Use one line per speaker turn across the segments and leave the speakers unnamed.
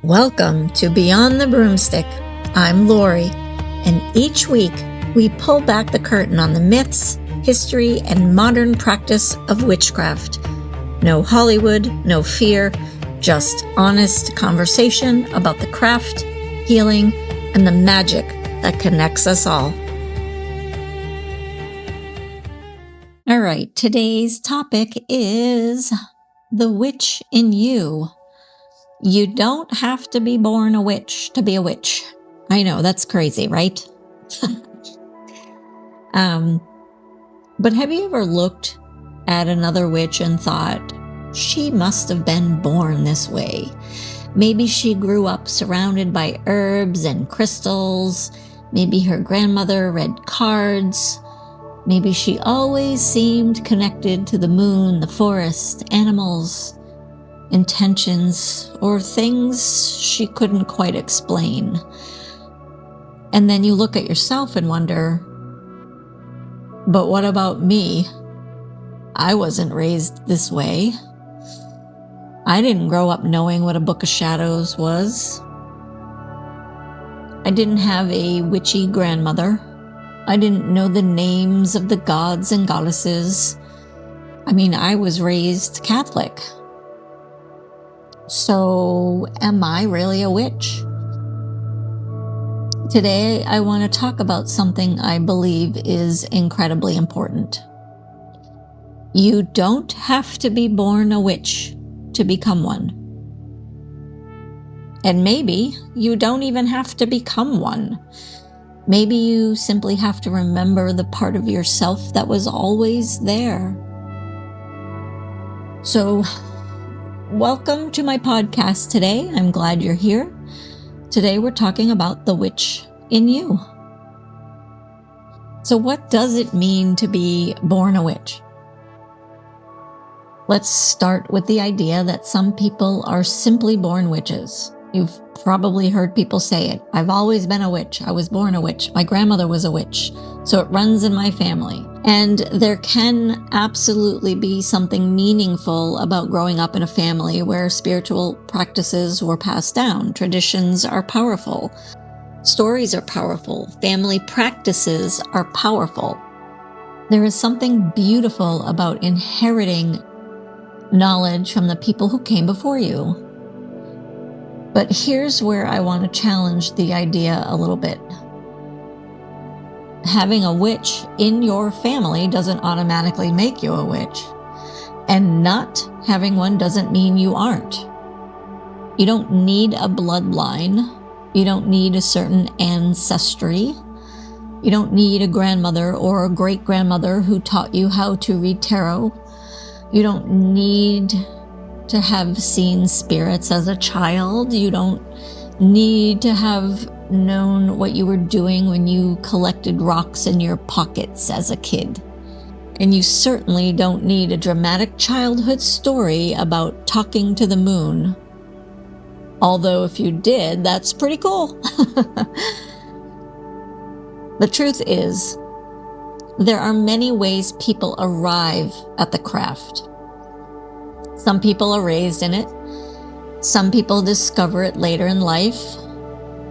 Welcome to Beyond the Broomstick. I'm Lori, and each week we pull back the curtain on the myths, history, and modern practice of witchcraft. No Hollywood, no fear, just honest conversation about the craft, healing, and the magic that connects us all. All right, today's topic is the witch in you. You don't have to be born a witch to be a witch. I know, that's crazy, right? But have you ever looked at another witch and thought, she must have been born this way? Maybe she grew up surrounded by herbs and crystals. Maybe her grandmother read cards. Maybe she always seemed connected to the moon, the forest, animals, intentions, or things she couldn't quite explain. And then you look at yourself and wonder, but what about me? I wasn't raised this way. I didn't grow up knowing what a book of shadows was. I didn't have a witchy grandmother. I didn't know the names of the gods and goddesses. I was raised Catholic. So, am I really a witch? Today, I want to talk about something I believe is incredibly important. You don't have to be born a witch to become one. And maybe you don't even have to become one. Maybe you simply have to remember the part of yourself that was always there. So, welcome to my podcast today. I'm glad you're here. Today we're talking about the witch in you. So what does it mean to be born a witch? Let's start with the idea that some people are simply born witches. You've probably heard people say it. I've always been a witch. I was born a witch. My grandmother was a witch. So it runs in my family. And there can absolutely be something meaningful about growing up in a family where spiritual practices were passed down. Traditions are powerful. Stories are powerful. Family practices are powerful. There is something beautiful about inheriting knowledge from the people who came before you. But here's where I want to challenge the idea a little bit. Having a witch in your family doesn't automatically make you a witch. And not having one doesn't mean you aren't. You don't need a bloodline. You don't need a certain ancestry. You don't need a grandmother or a great-grandmother who taught you how to read tarot. You don't need to have seen spirits as a child. You don't need to have known what you were doing when you collected rocks in your pockets as a kid. And you certainly don't need a dramatic childhood story about talking to the moon. Although if you did, that's pretty cool. The truth is, there are many ways people arrive at the craft. Some people are raised in it. Some people discover it later in life.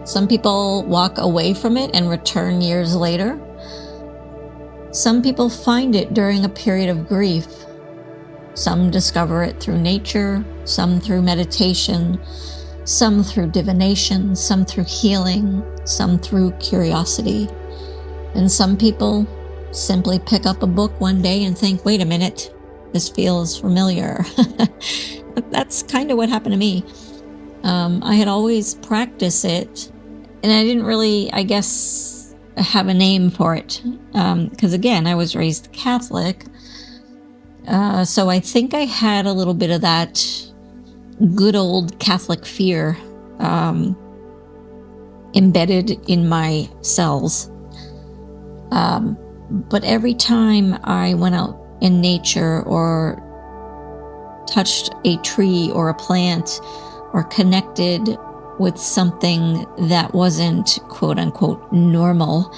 Some people walk away from it and return years later. Some people find it during a period of grief. Some discover it through nature, some through meditation, some through divination, some through healing, some through curiosity. And some people simply pick up a book one day and think, wait a minute, this feels familiar. That's kind of what happened to me. I had always practiced it, and I didn't really, have a name for it. Because again, I was raised Catholic. So I think I had a little bit of that good old Catholic fear embedded in my cells. But every time I went out in nature or touched a tree or a plant or connected with something that wasn't quote unquote normal,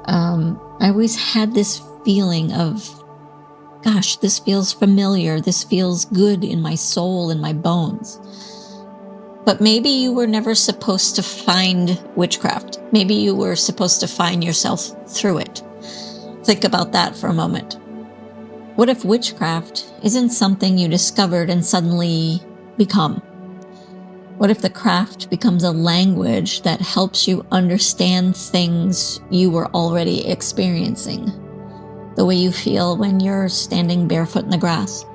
I always had this feeling of, gosh, this feels familiar. This feels good in my soul, in my bones. But maybe you were never supposed to find witchcraft. Maybe you were supposed to find yourself through it. Think about that for a moment. What if witchcraft isn't something you discovered and suddenly become? What if the craft becomes a language that helps you understand things you were already experiencing? The way you feel when you're standing barefoot in the grass.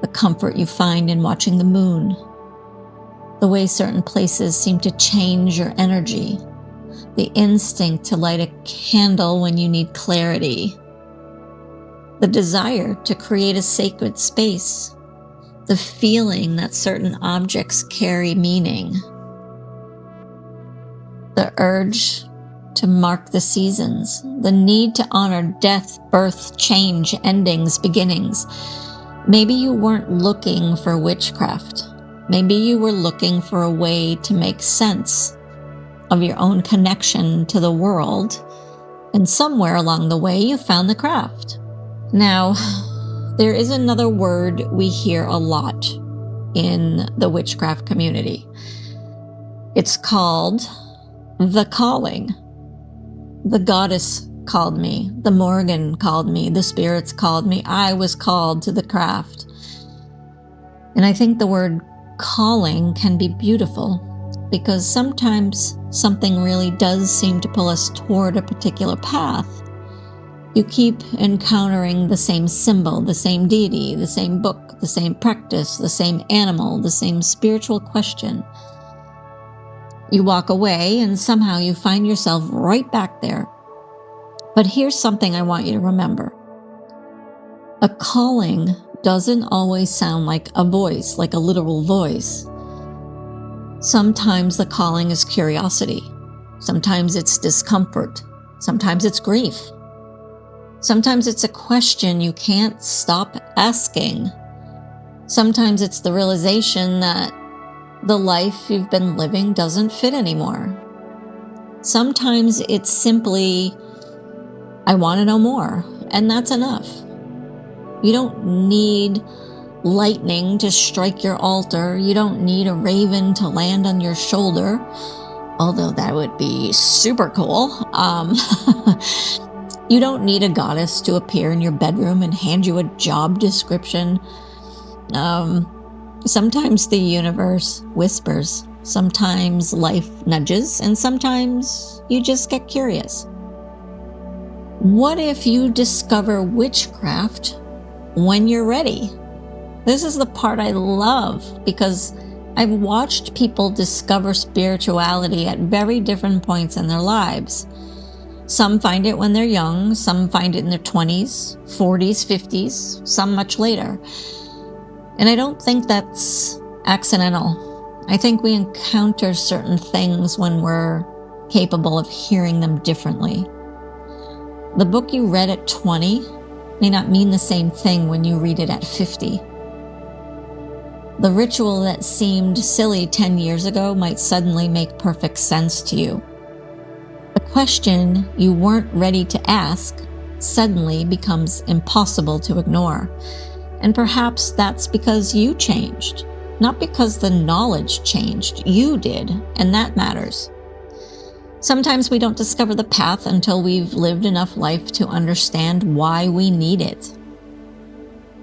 The comfort you find in watching the moon. The way certain places seem to change your energy. The instinct to light a candle when you need clarity. The desire to create a sacred space. The feeling that certain objects carry meaning. The urge to mark the seasons. The need to honor death, birth, change, endings, beginnings. Maybe you weren't looking for witchcraft. Maybe you were looking for a way to make sense of your own connection to the world, and somewhere along the way you found the craft. Now, there is another word we hear a lot in the witchcraft community. It's called the calling. The goddess called me, the Morgan called me, the spirits called me, I was called to the craft. And I think the word calling can be beautiful because sometimes something really does seem to pull us toward a particular path. You keep encountering the same symbol, the same deity, the same book, the same practice, the same animal, the same spiritual question. You walk away and somehow you find yourself right back there. But here's something I want you to remember. A calling doesn't always sound like a voice, like a literal voice. Sometimes the calling is curiosity. Sometimes it's discomfort. Sometimes it's grief. Sometimes it's a question you can't stop asking. Sometimes it's the realization that the life you've been living doesn't fit anymore. Sometimes it's simply, I want to know more, and that's enough. You don't need lightning to strike your altar. You don't need a raven to land on your shoulder, although that would be super cool. You don't need a goddess to appear in your bedroom and hand you a job description. Sometimes the universe whispers. Sometimes life nudges, and sometimes you just get curious. What if you discover witchcraft when you're ready? This is the part I love because I've watched people discover spirituality at very different points in their lives. Some find it when they're young, some find it in their 20s, 40s, 50s, some much later. And I don't think that's accidental. I think we encounter certain things when we're capable of hearing them differently. The book you read at 20 may not mean the same thing when you read it at 50. The ritual that seemed silly 10 years ago might suddenly make perfect sense to you. A question you weren't ready to ask suddenly becomes impossible to ignore. And perhaps that's because you changed, not because the knowledge changed. You did, and that matters. Sometimes we don't discover the path until we've lived enough life to understand why we need it.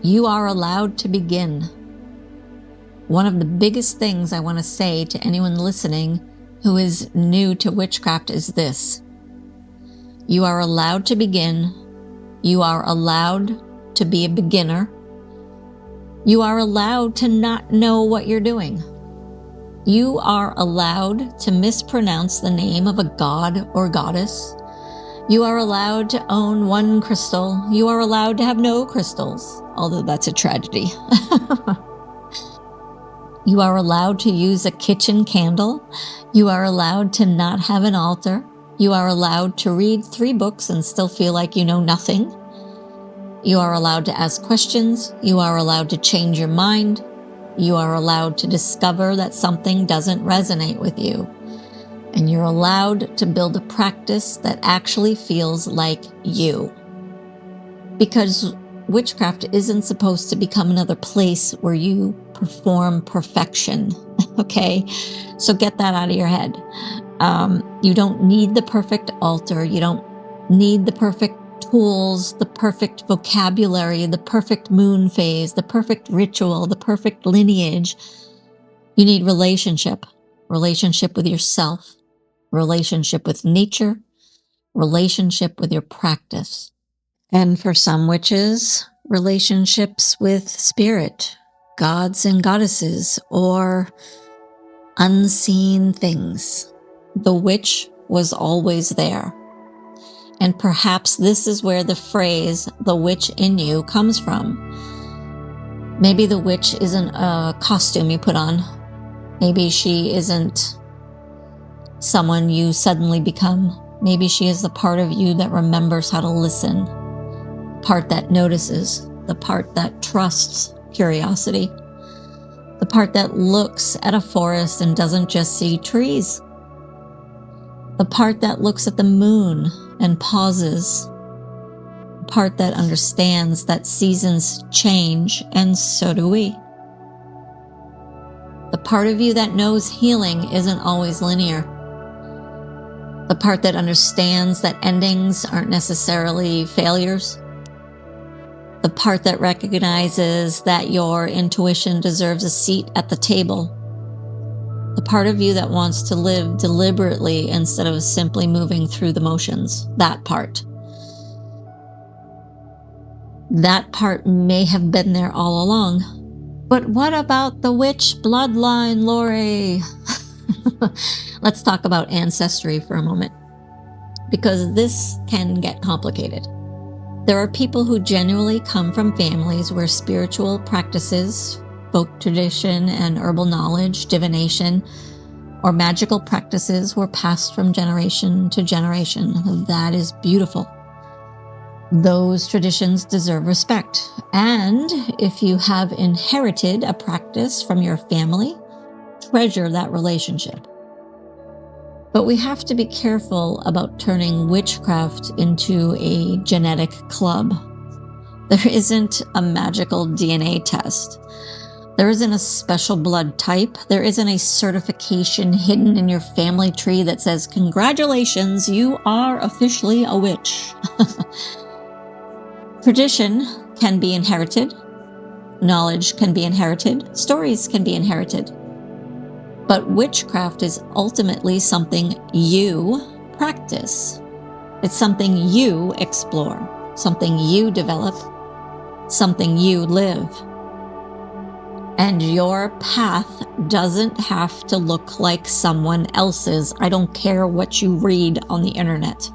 You are allowed to begin. One of the biggest things I want to say to anyone listening who is new to witchcraft is this. You are allowed to begin. You are allowed to be a beginner. You are allowed to not know what you're doing. You are allowed to mispronounce the name of a god or goddess. You are allowed to own one crystal. You are allowed to have no crystals, although that's a tragedy. You are allowed to use a kitchen candle. You are allowed to not have an altar. You are allowed to read 3 books and still feel like you know nothing. You are allowed to ask questions. You are allowed to change your mind. You are allowed to discover that something doesn't resonate with you. And you're allowed to build a practice that actually feels like you. Because witchcraft isn't supposed to become another place where you perform perfection. Okay, so get that out of your head. You don't need the perfect altar. You don't need the perfect tools, the perfect vocabulary, the perfect moon phase, the perfect ritual, the perfect lineage. You need relationship with yourself, relationship with nature, relationship with your practice. And for some witches, relationships with spirit, gods and goddesses, or unseen things. The witch was always there. And perhaps this is where the phrase, the witch in you, comes from. Maybe the witch isn't a costume you put on. Maybe she isn't someone you suddenly become. Maybe she is the part of you that remembers how to listen, the part that notices, the part that trusts curiosity, the part that looks at a forest and doesn't just see trees, the part that looks at the moon and pauses, the part that understands that seasons change and so do we. The part of you that knows healing isn't always linear. The part that understands that endings aren't necessarily failures. The part that recognizes that your intuition deserves a seat at the table. The part of you that wants to live deliberately instead of simply moving through the motions. That part. That part may have been there all along. But what about the witch bloodline, Lori? Let's talk about ancestry for a moment, because this can get complicated. There are people who genuinely come from families where spiritual practices, folk tradition and herbal knowledge, divination, or magical practices were passed from generation to generation. That is beautiful. Those traditions deserve respect. And if you have inherited a practice from your family, treasure that relationship. But we have to be careful about turning witchcraft into a genetic club. There isn't a magical DNA test. There isn't a special blood type. There isn't a certification hidden in your family tree that says, "Congratulations, you are officially a witch." Tradition can be inherited. Knowledge can be inherited. Stories can be inherited. But witchcraft is ultimately something you practice. It's something you explore, something you develop, something you live. And your path doesn't have to look like someone else's. I don't care what you read on the internet.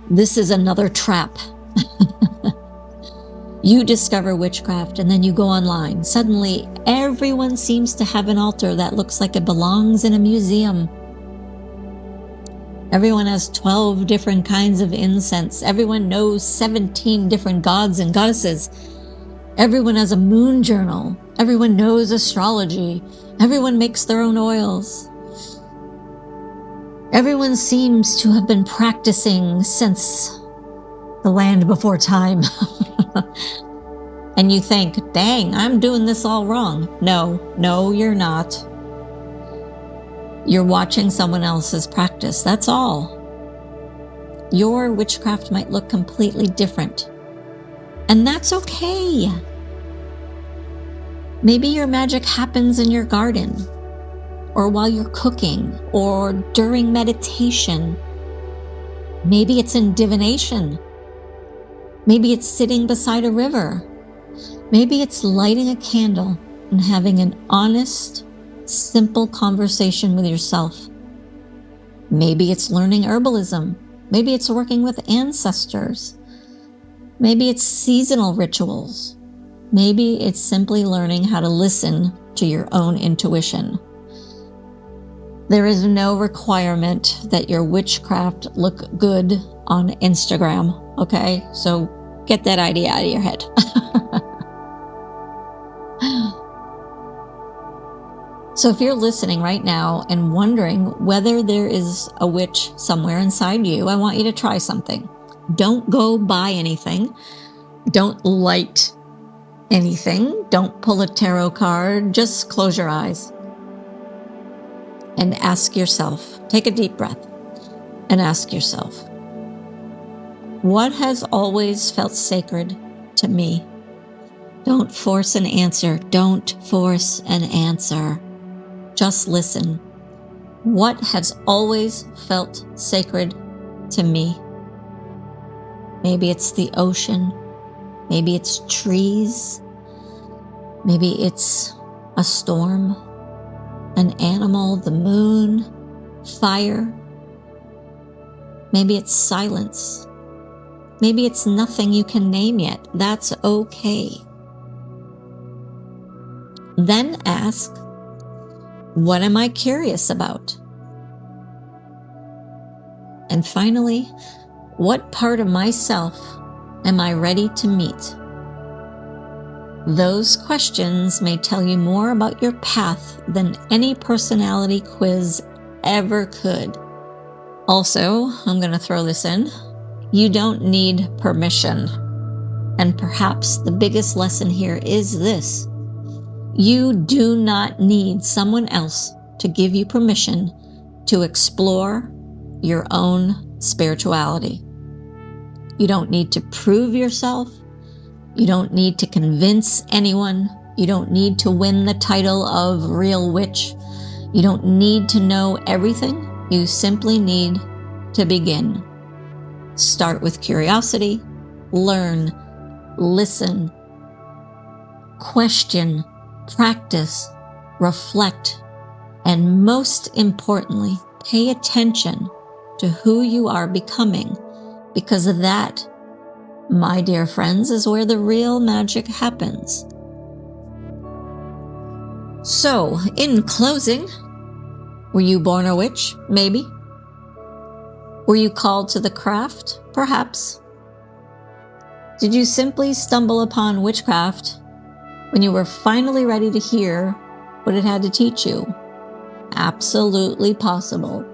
This is another trap. You discover witchcraft and then you go online. Suddenly, everyone seems to have an altar that looks like it belongs in a museum. Everyone has 12 different kinds of incense. Everyone knows 17 different gods and goddesses. Everyone has a moon journal. Everyone knows astrology. Everyone makes their own oils. Everyone seems to have been practicing since the land before time. And you think, dang, I'm doing this all wrong. No, you're not. You're watching someone else's practice, that's all. Your witchcraft might look completely different. And that's okay. Maybe your magic happens in your garden, or while you're cooking, or during meditation. Maybe it's in divination. Maybe it's sitting beside a river. Maybe it's lighting a candle and having an honest, simple conversation with yourself. Maybe it's learning herbalism. Maybe it's working with ancestors. Maybe it's seasonal rituals. Maybe it's simply learning how to listen to your own intuition. There is no requirement that your witchcraft look good on Instagram, okay? So get that idea out of your head. So if you're listening right now and wondering whether there is a witch somewhere inside you, I want you to try something. Don't go buy anything. Don't light anything. Don't pull a tarot card. Just close your eyes and ask yourself, take a deep breath and ask yourself, what has always felt sacred to me? Don't force an answer. Don't force an answer. Just listen. What has always felt sacred to me? Maybe it's the ocean. Maybe it's trees. Maybe it's a storm, an animal, the moon, fire. Maybe it's silence. Maybe it's nothing you can name yet. That's okay. Then ask, what am I curious about? And finally, what part of myself am I ready to meet? Those questions may tell you more about your path than any personality quiz ever could. Also, I'm going to throw this in. You don't need permission. And perhaps the biggest lesson here is this. You do not need someone else to give you permission to explore your own spirituality. You don't need to prove yourself. You don't need to convince anyone. You don't need to win the title of real witch. You don't need to know everything. You simply need to begin. Start with curiosity, learn, listen, question, practice, reflect, and most importantly, pay attention to who you are becoming, because of that, my dear friends, is where the real magic happens. So, in closing, were you born a witch? Maybe. Were you called to the craft? Perhaps. Did you simply stumble upon witchcraft when you were finally ready to hear what it had to teach you? Absolutely possible.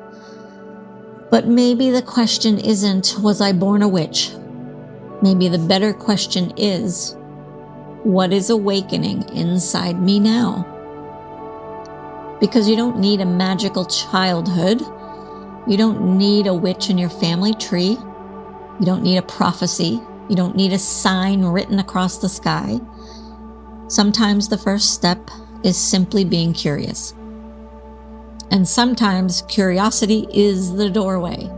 But maybe the question isn't, was I born a witch? Maybe the better question is, what is awakening inside me now? Because you don't need a magical childhood. You don't need a witch in your family tree. You don't need a prophecy. You don't need a sign written across the sky. Sometimes the first step is simply being curious. And sometimes curiosity is the doorway.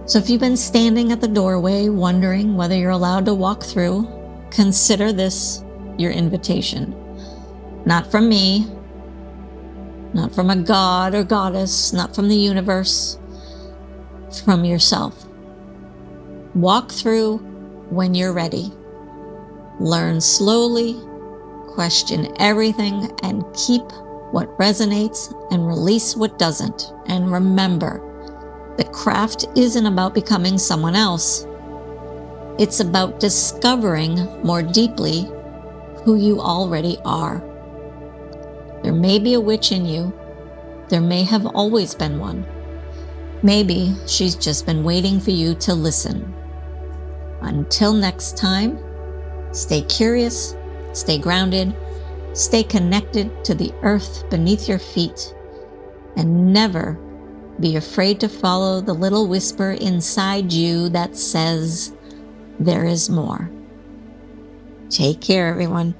So if you've been standing at the doorway wondering whether you're allowed to walk through, consider this your invitation. Not from me, not from a god or goddess, not from the universe, from yourself. Walk through when you're ready. Learn slowly, question everything, and keep what resonates and release what doesn't. And remember, the craft isn't about becoming someone else. It's about discovering more deeply who you already are. There may be a witch in you. There may have always been one. Maybe she's just been waiting for you to listen. Until next time, stay curious, stay grounded, stay connected to the earth beneath your feet, and never be afraid to follow the little whisper inside you that says, there is more. Take care, everyone.